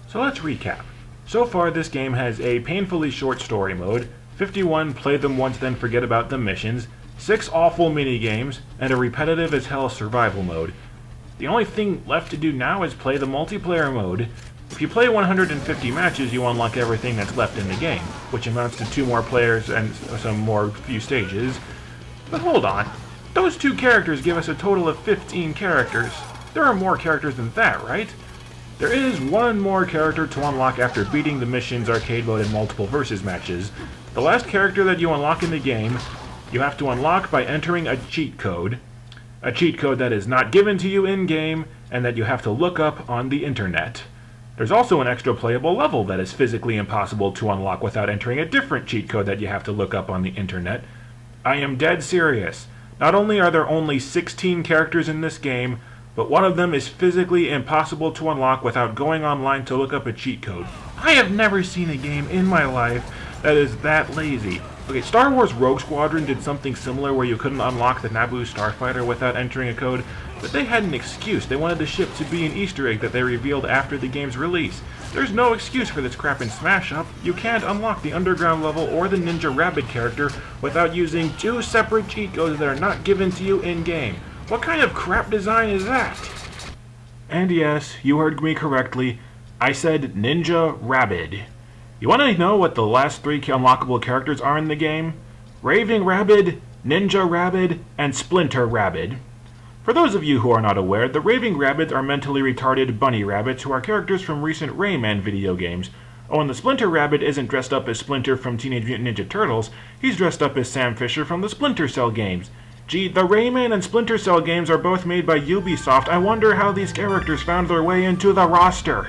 So let's recap. So far this game has a painfully short story mode, 51 play them once then forget about them missions, 6 awful minigames, and a repetitive as hell survival mode. The only thing left to do now is play the multiplayer mode. If you play 150 matches, you unlock everything that's left in the game, which amounts to 2 more players and some more few stages. But hold on, those 2 characters give us a total of 15 characters. There are more characters than that, right? There is 1 more character to unlock after beating the missions, arcade mode, and multiple versus matches. The last character that you unlock in the game, you have to unlock by entering a cheat code. A cheat code that is not given to you in-game, and that you have to look up on the internet. There's also an extra playable level that is physically impossible to unlock without entering a different cheat code that you have to look up on the internet. I am dead serious. Not only are there only 16 characters in this game, but one of them is physically impossible to unlock without going online to look up a cheat code. I have never seen a game in my life that is that lazy. Okay, Star Wars Rogue Squadron did something similar where you couldn't unlock the Naboo starfighter without entering a code, but they had an excuse. They wanted the ship to be an Easter egg that they revealed after the game's release. There's no excuse for this crap in Smash Up. You can't unlock the underground level or the Ninja Rabbit character without using 2 separate cheat codes that are not given to you in-game. What kind of crap design is that? And yes, you heard me correctly. I said Ninja Rabbit. You want to know what the last 3 unlockable characters are in the game? Raving Rabbit, Ninja Rabbit, and Splinter Rabbit. For those of you who are not aware, the Raving Rabbits are mentally retarded bunny rabbits who are characters from recent Rayman video games. Oh, and the Splinter Rabbit isn't dressed up as Splinter from Teenage Mutant Ninja Turtles, he's dressed up as Sam Fisher from the Splinter Cell games. Gee, the Rayman and Splinter Cell games are both made by Ubisoft. I wonder how these characters found their way into the roster.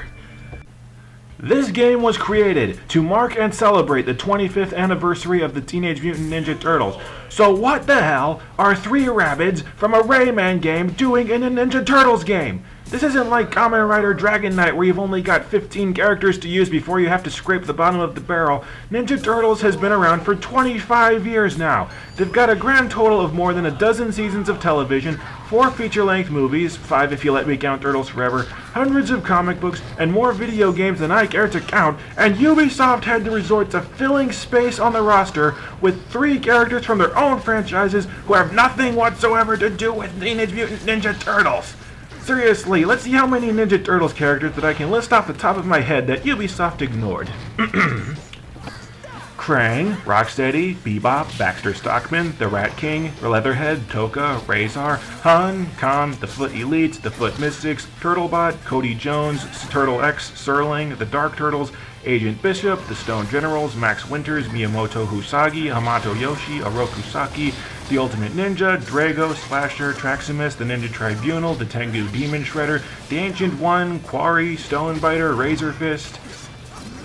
This game was created to mark and celebrate the 25th anniversary of the Teenage Mutant Ninja Turtles. So what the hell are 3 rabbits from a Rayman game doing in a Ninja Turtles game? This isn't like Kamen Rider Dragon Knight where you've only got 15 characters to use before you have to scrape the bottom of the barrel. Ninja Turtles has been around for 25 years now. They've got a grand total of more than a dozen seasons of television, 4 feature-length movies, 5 if you let me count Turtles Forever, hundreds of comic books, and more video games than I care to count, and Ubisoft had to resort to filling space on the roster with 3 characters from their own franchises who have nothing whatsoever to do with Teenage Mutant Ninja Turtles. Seriously, let's see how many Ninja Turtles characters that I can list off the top of my head that Ubisoft ignored. Krang, Rocksteady, Bebop, Baxter Stockman, the Rat King, Leatherhead, Toka, Razor, Hun, Khan, the Foot Elites, the Foot Mystics, Turtlebot, Cody Jones, Turtle X, Serling, the Dark Turtles, Agent Bishop, the Stone Generals, Max Winters, Miyamoto Husagi, Hamato Yoshi, Oroku Saki, the Ultimate Ninja, Drago, Slasher, Traximus, the Ninja Tribunal, the Tengu Demon Shredder, the Ancient One, Quarry, Stonebiter, Razor Fist.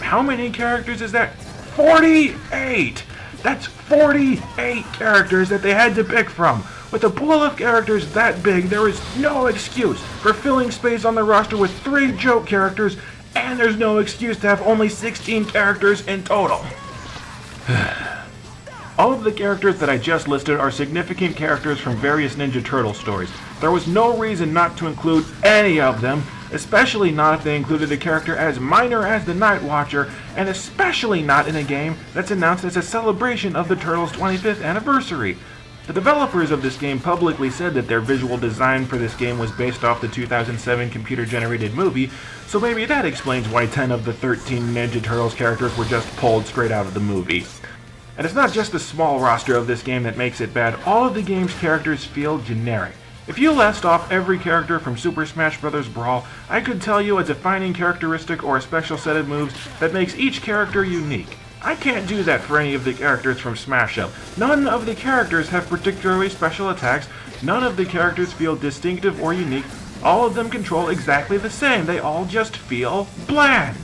How many characters is that? 48! That's 48 characters that they had to pick from. With a pool of characters that big, there is no excuse for filling space on the roster with 3 joke characters, and there's no excuse to have only 16 characters in total. All of the characters that I just listed are significant characters from various Ninja Turtle stories. There was no reason not to include any of them, especially not if they included a character as minor as the Night Watcher, and especially not in a game that's announced as a celebration of the Turtles' 25th anniversary. The developers of this game publicly said that their visual design for this game was based off the 2007 computer-generated movie, so maybe that explains why 10 of the 13 Ninja Turtles characters were just pulled straight out of the movie. And it's not just the small roster of this game that makes it bad, all of the game's characters feel generic. If you list off every character from Super Smash Bros. Brawl, I could tell you a defining characteristic or a special set of moves that makes each character unique. I can't do that for any of the characters from Smash Up. None of the characters have particularly special attacks, none of the characters feel distinctive or unique, all of them control exactly the same, they all just feel bland.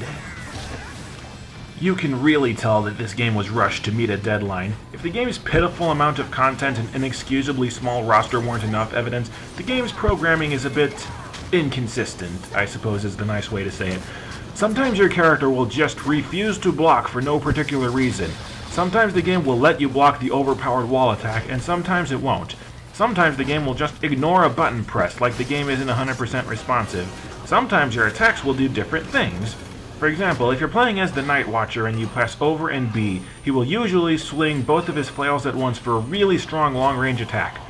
You can really tell that this game was rushed to meet a deadline. If the game's pitiful amount of content and inexcusably small roster weren't enough evidence, the game's programming is a bit inconsistent, I suppose is the nice way to say it. Sometimes your character will just refuse to block for no particular reason. Sometimes the game will let you block the overpowered wall attack, and sometimes it won't. Sometimes the game will just ignore a button press, like the game isn't 100% responsive. Sometimes your attacks will do different things. For example, if you're playing as the Night Watcher and you press over and B, he will usually swing both of his flails at once for a really strong long-range attack.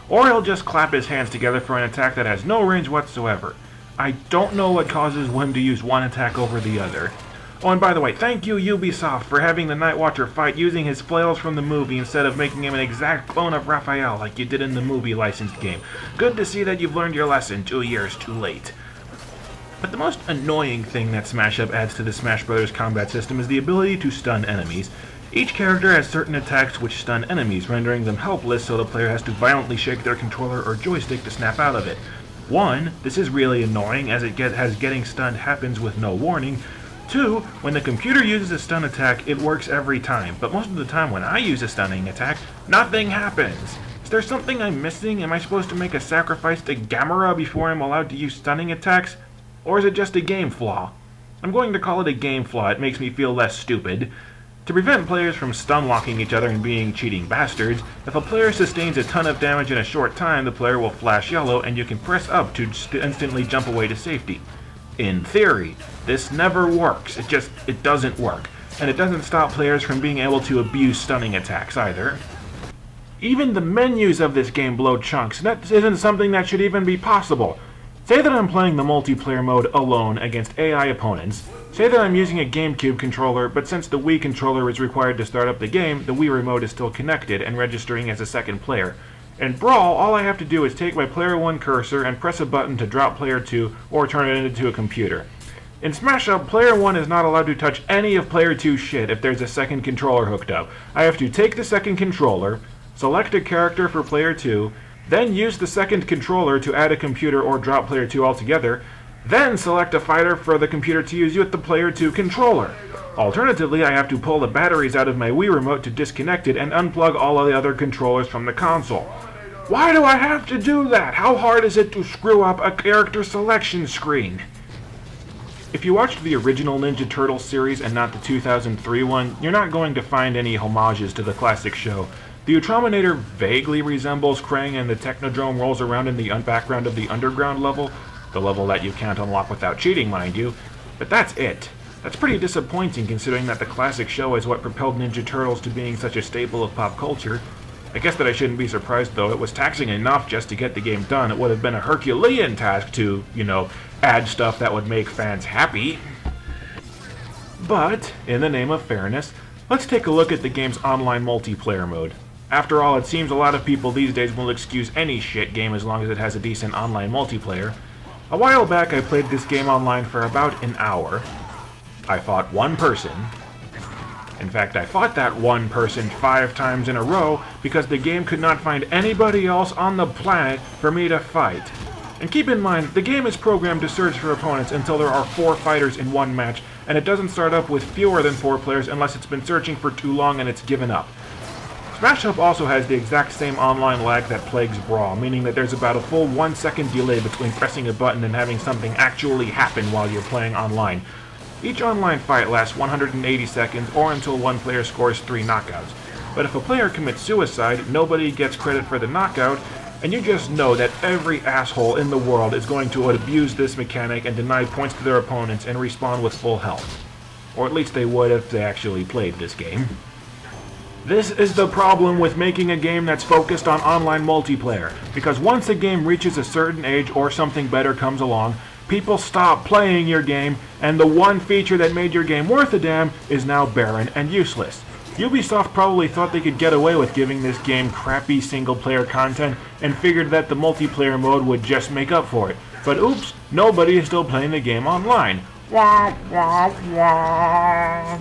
Or he'll just clap his hands together for an attack that has no range whatsoever. I don't know what causes him to use one attack over the other. Oh, and by the way, thank you Ubisoft for having the Night Watcher fight using his flails from the movie instead of making him an exact clone of Raphael like you did in the movie licensed game. Good to see that you've learned your lesson 2 years too late. But the most annoying thing that Smash Up adds to the Smash Bros. Combat system is the ability to stun enemies. Each character has certain attacks which stun enemies, rendering them helpless so the player has to violently shake their controller or joystick to snap out of it. 1, this is really annoying as getting stunned happens with no warning. 2, when the computer uses a stun attack, it works every time, but most of the time when I use a stunning attack, nothing happens. Is there something I'm missing? Am I supposed to make a sacrifice to Gamera before I'm allowed to use stunning attacks? Or is it just a game flaw? I'm going to call it a game flaw, it makes me feel less stupid. To prevent players from stun-locking each other and being cheating bastards, if a player sustains a ton of damage in a short time, the player will flash yellow and you can press up to instantly jump away to safety. In theory, this never works, it doesn't work, and it doesn't stop players from being able to abuse stunning attacks either. Even the menus of this game blow chunks, and that isn't something that should even be possible. Say that I'm playing the multiplayer mode alone against AI opponents. Say that I'm using a GameCube controller, but since the Wii controller is required to start up the game, the Wii remote is still connected and registering as a second player. In Brawl, all I have to do is take my Player 1 cursor and press a button to drop Player 2 or turn it into a computer. In Smash Up, Player 1 is not allowed to touch any of Player 2's shit if there's a second controller hooked up. I have to take the second controller, select a character for Player 2, then use the second controller to add a computer or drop Player 2 altogether, then select a fighter for the computer to use with the Player 2 controller. Alternatively, I have to pull the batteries out of my Wii remote to disconnect it and unplug all of the other controllers from the console. Why do I have to do that? How hard is it to screw up a character selection screen? If you watched the original Ninja Turtles series and not the 2003 one, you're not going to find any homages to the classic show. The Ultraminator vaguely resembles Krang and the Technodrome rolls around in the background of the underground level, the level that you can't unlock without cheating, mind you, but that's it. That's pretty disappointing considering that the classic show is what propelled Ninja Turtles to being such a staple of pop culture. I guess that I shouldn't be surprised though, it was taxing enough just to get the game done. It would have been a Herculean task to, add stuff that would make fans happy. But, in the name of fairness, let's take a look at the game's online multiplayer mode. After all, it seems a lot of people these days will excuse any shit game as long as it has a decent online multiplayer. A while back I played this game online for about an hour. I fought one person. In fact, I fought that one person 5 times in a row because the game could not find anybody else on the planet for me to fight. And keep in mind, the game is programmed to search for opponents until there are 4 fighters in one match, and it doesn't start up with fewer than 4 players unless it's been searching for too long and it's given up. Smash Up also has the exact same online lag that plagues Brawl, meaning that there's about a full 1 second delay between pressing a button and having something actually happen while you're playing online. Each online fight lasts 180 seconds or until one player scores 3 knockouts. But if a player commits suicide, nobody gets credit for the knockout, and you just know that every asshole in the world is going to abuse this mechanic and deny points to their opponents and respawn with full health. Or at least they would if they actually played this game. This is the problem with making a game that's focused on online multiplayer, because once a game reaches a certain age or something better comes along, people stop playing your game, and the one feature that made your game worth a damn is now barren and useless. Ubisoft probably thought they could get away with giving this game crappy single-player content and figured that the multiplayer mode would just make up for it. But oops, nobody is still playing the game online. Wah, wah, wah.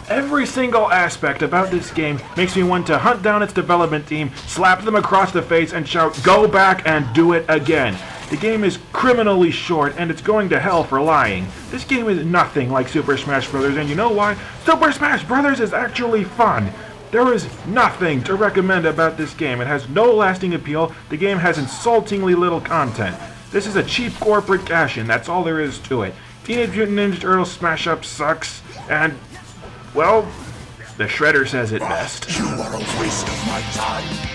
Every single aspect about this game makes me want to hunt down its development team, slap them across the face, and shout, "Go back and do it again." The game is criminally short, and it's going to hell for lying. This game is nothing like Super Smash Bros., and you know why? Super Smash Bros. Is actually fun. There is nothing to recommend about this game. It has no lasting appeal. The game has insultingly little content. This is a cheap corporate cash-in, that's all there is to it. Teenage Mutant Ninja Turtles Smash Up sucks, and, well, the Shredder says it best. You are a waste of my time.